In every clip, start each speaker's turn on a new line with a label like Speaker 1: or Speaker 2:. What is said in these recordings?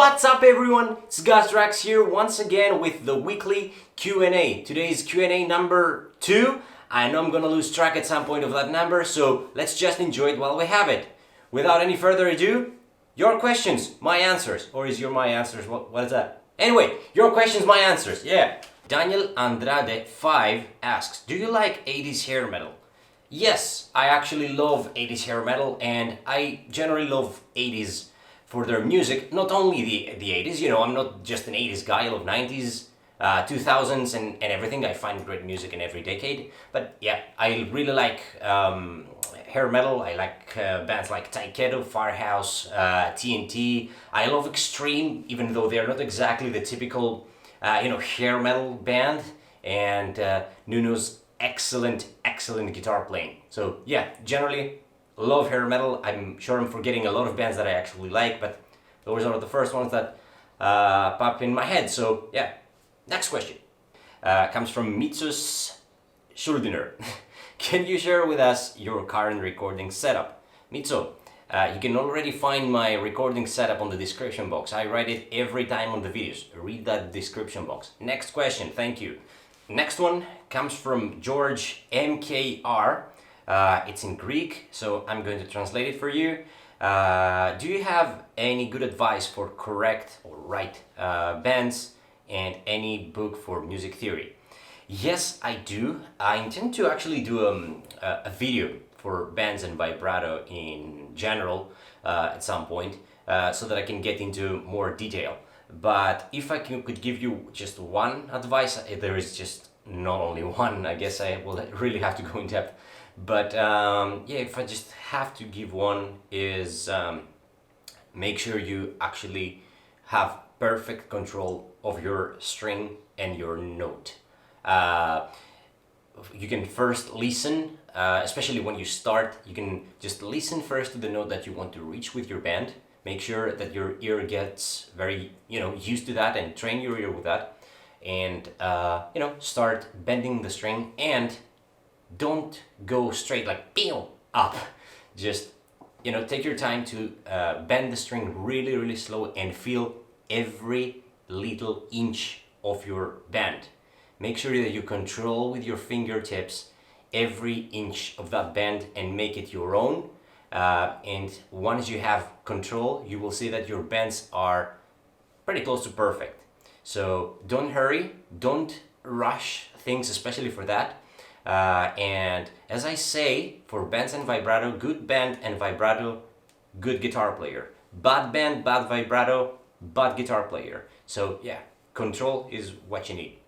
Speaker 1: What's up everyone? It's GUS DRAX here once again with the weekly Q&A. Today's Q&A number 2. I know I'm gonna lose track at some point of that number, so let's just enjoy it while we have it. Without any further ado, your questions, my answers. Or is your my answers? What is that? Anyway, your questions, my answers. Yeah. Daniel Andrade 5 asks, do you like 80s hair metal? Yes, I actually love 80s hair metal, and I generally love 80s for their music, not only the 80s, you know, I'm not just an 80s guy, I love 90s, 2000s and everything. I find great music in every decade, but yeah, I really like hair metal. I like bands like Taikedo, Firehouse, TNT. I love Extreme, even though they're not exactly the typical, hair metal band, and Nuno's excellent guitar playing. So yeah, generally love hair metal. I'm sure I'm forgetting a lot of bands that I actually like, but those are the first ones that pop in my head. So yeah, next question comes from Mitsus Schuldiner. Can you share with us your current recording setup? Mitsu, you can already find my recording setup on the description box. I write it every time on the videos. Read that description box. Next question, thank you. Next one comes from George MKR. It's in Greek, so I'm going to translate it for you. Do you have any good advice for correct or right bends and any book for music theory? Yes, I do. I intend to actually do a video for bends and vibrato in general at some point, so that I can get into more detail. But if I could give you just one advice, there is just not only one. I guess I will really have to go in depth. But yeah, if I just have to give one, is make sure you actually have perfect control of your string and your note. You can first listen, especially when you start, you can just listen first to the note that you want to reach with your band. Make sure that your ear gets very, used to that, and train your ear with that. And, start bending the string, and don't go straight like pew up. Just, take your time to bend the string really slow and feel every little inch of your bend. Make sure that you control with your fingertips every inch of that bend and make it your own. And once you have control, you will see that your bends are pretty close to perfect. So don't hurry, don't rush things, especially for that. And as I say, for bends and vibrato, good bend and vibrato, good guitar player. Bad bend, bad vibrato, bad guitar player. So yeah, control is what you need.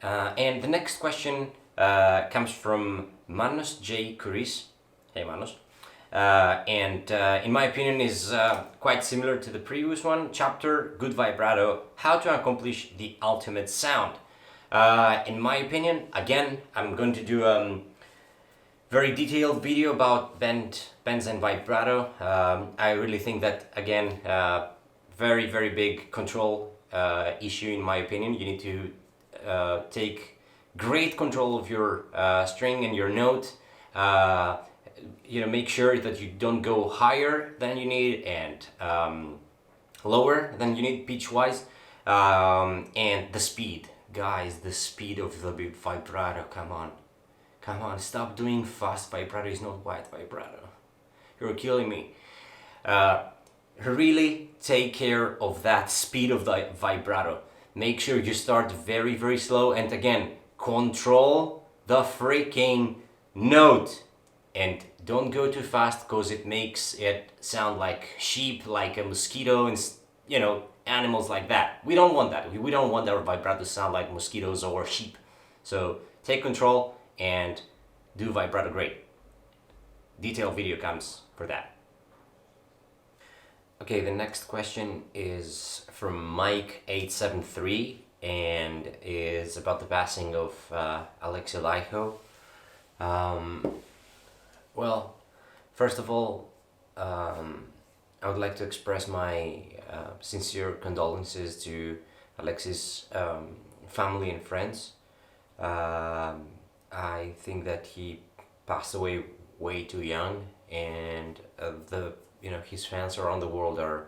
Speaker 1: And the next question comes from Manos J. Curis. Hey Manos. And in my opinion is quite similar to the previous one. Chapter, good vibrato, how to accomplish the ultimate sound. In my opinion, again, I'm going to do a very detailed video about bends and vibrato. I really think that, again, very big control issue in my opinion. You need to take great control of your string and your note. Make sure that you don't go higher than you need and lower than you need pitch-wise. And the speed. Guys, the speed of the vibrato, come on, stop doing fast vibrato. It's not white vibrato. You're killing me. Really take care of that speed of the vibrato. Make sure you start very slow, and again, control the freaking note. And don't go too fast, because it makes it sound like sheep, like a mosquito, and animals like that. We don't want that. We don't want our vibrato to sound like mosquitoes or sheep. So take control and do vibrato great. Detailed video comes for that. Okay, the next question is from Mike873 and is about the passing of Alexi Laiho. Well, first of all, I would like to express my sincere condolences to Alexi's family and friends. I think that he passed away way too young, and his fans around the world are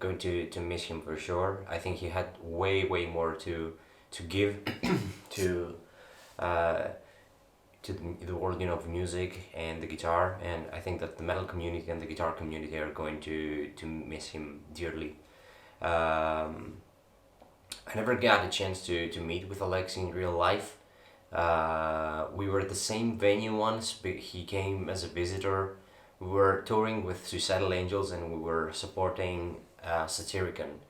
Speaker 1: going to miss him for sure. I think he had way more to give to the world, of music and the guitar, and I think that the metal community and the guitar community are going to miss him dearly. I never got a chance to meet with Alexi in real life. We were at the same venue once, but he came as a visitor. We were touring with Suicidal Angels and we were supporting Satyricon.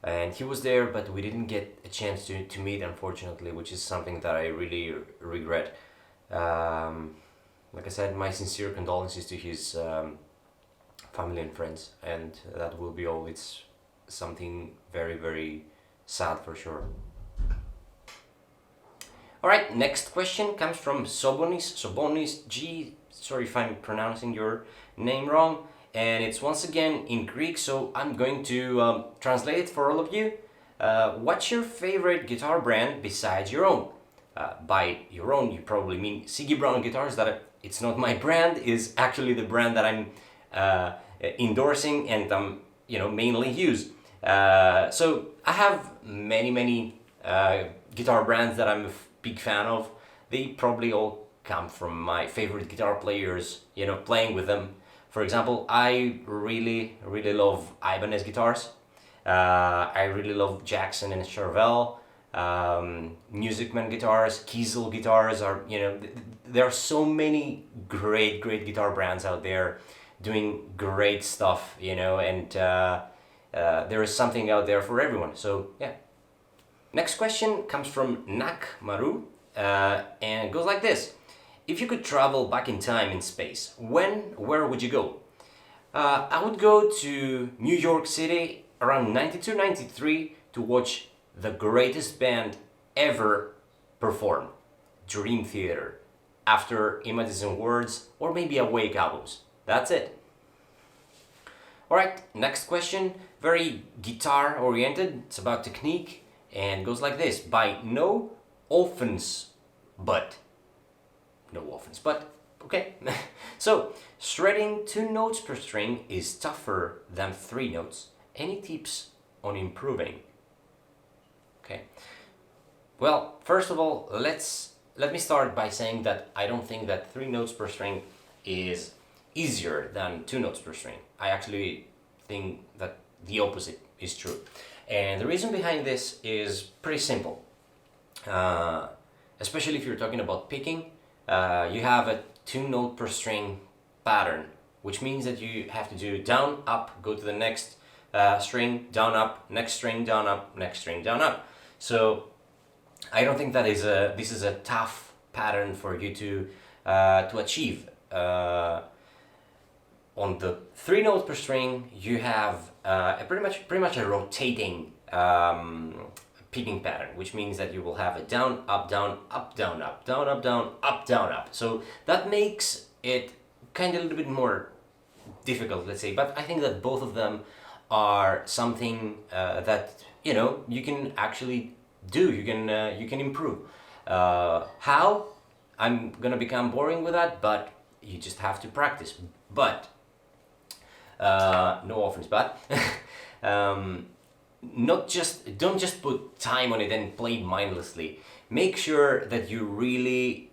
Speaker 1: And he was there, but we didn't get a chance to meet, unfortunately, which is something that I really regret. Like I said, my sincere condolences to his family and friends, and that will be all. It's something very sad for sure. Alright, next question comes from Sobonis G. Sorry if I'm pronouncing your name wrong. And it's once again in Greek, so I'm going to translate it for all of you. What's your favorite guitar brand besides your own? By your own, you probably mean Siggy Brown Guitars. That it's not my brand, is actually the brand that I'm endorsing and mainly use. So I have many guitar brands that I'm a big fan of. They probably all come from my favorite guitar players, playing with them. For example, I really love Ibanez guitars. I really love Jackson and Charvel. Musicman guitars, Kiesel guitars are, there are so many great guitar brands out there doing great stuff, and there is something out there for everyone. So yeah. Next question comes from Nak Maru, and it goes like this. If you could travel back in time in space, where would you go? I would go to New York City around 92, 93 to watch the greatest band ever perform, Dream Theater, after Images and Words, or maybe Awake albums. That's it. Alright, next question, very guitar oriented, it's about technique, and goes like this. By no offense, but. No offense, but okay. So, shredding 2 notes per string is tougher than 3 notes. Any tips on improving? Okay. Well, first of all, let me start by saying that I don't think that 3 notes per string is easier than 2 notes per string. I actually think that the opposite is true. And the reason behind this is pretty simple. Especially if you're talking about picking, you have a 2 note per string pattern, which means that you have to do down, up, go to the next string, down, up, next string, down, up, next string, down, up. So I don't think that this is a tough pattern for you to achieve. On the 3 notes per string, you have pretty much a rotating picking pattern, which means that you will have a down, up, down, up, down, up, down, up, down, up, down, up. So that makes it kind of a little bit more difficult, let's say. But I think that both of them are something that you can actually do. You can improve. How? I'm gonna become boring with that, but you just have to practice. But no offense, but don't just put time on it and play mindlessly. Make sure that you really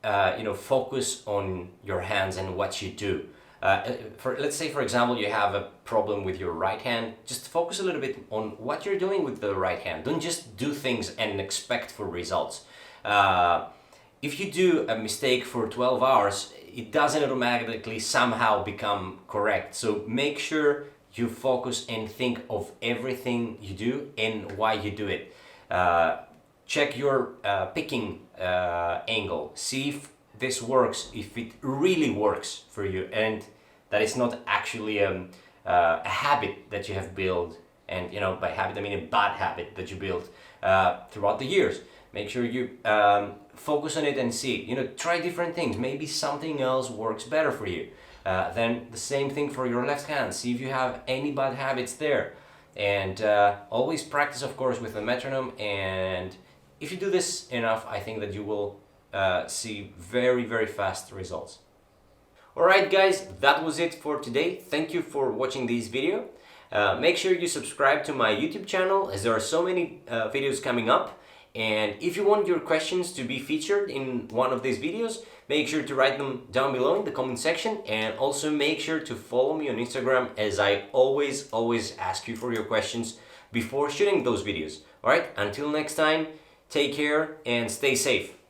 Speaker 1: focus on your hands and what you do. Let's say, for example, you have a problem with your right hand. Just focus a little bit on what you're doing with the right hand. Don't just do things and expect for results. If you do a mistake for 12 hours, it doesn't automatically somehow become correct. So make sure you focus and think of everything you do and why you do it. Check your picking angle. See if this works, if it really works for you, and that it's not actually a habit that you have built. And by habit I mean a bad habit that you built throughout the years. Make sure you focus on it and see. Try different things. Maybe something else works better for you. Then the same thing for your left hand. See if you have any bad habits there. And always practice, of course, with the metronome. And if you do this enough, I think that you will see very fast results. Alright guys, that was it for today. Thank you for watching this video. Make sure you subscribe to my YouTube channel, as there are so many videos coming up. And if you want your questions to be featured in one of these videos, make sure to write them down below in the comment section, and also make sure to follow me on Instagram, as I always ask you for your questions before shooting those videos. Alright, until next time, take care and stay safe.